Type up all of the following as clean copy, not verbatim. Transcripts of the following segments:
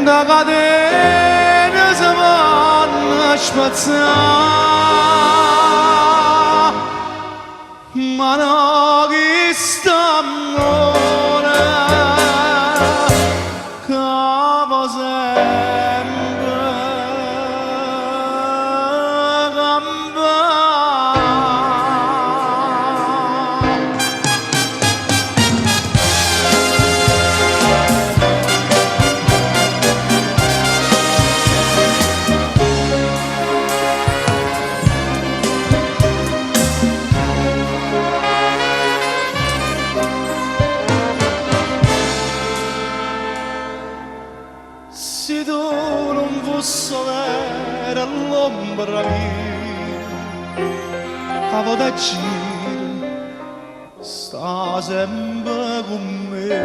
da ne zaman aşmatsa Manak İstanbul'a kavazem gamba Se tu non fossi vera l'ombra mia, cavo da giro, sta sempre con me.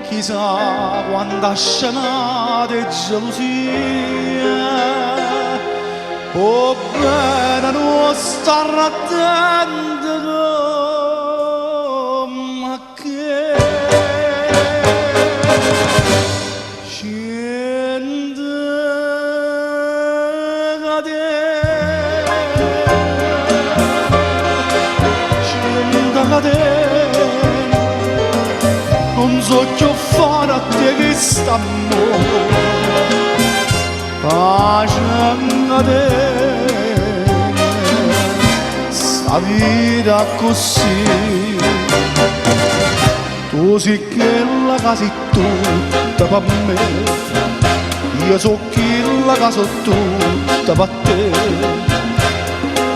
Chissà quanta scenata e gelosia, oh bene non stare attento come che non so che fare a te che st'amore facendo a te sta vita così tu sei quella che sei tutta per me io so quella che so tutta per te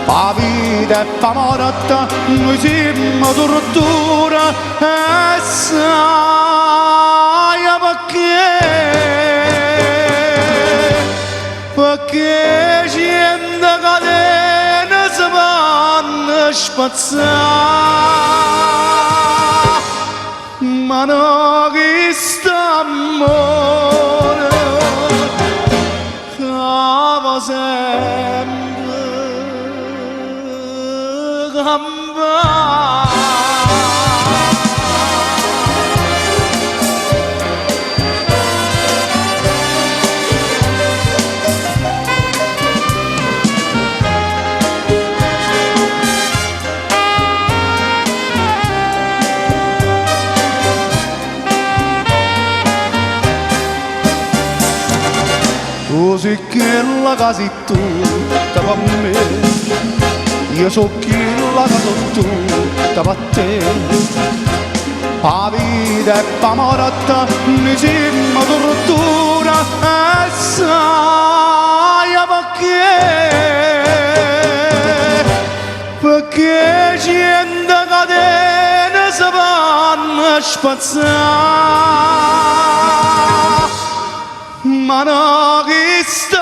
la vita è fa morta, noi siamo tortura e sai perché gente catena si vanno spazzare ma non che sta amore cava sempre gamba tu sei quella che sei tutta per me io so quella che so tutta per te la vita è fa morta noi siamo tortura e sai perché gente catena si vanno spazzare ma non che sta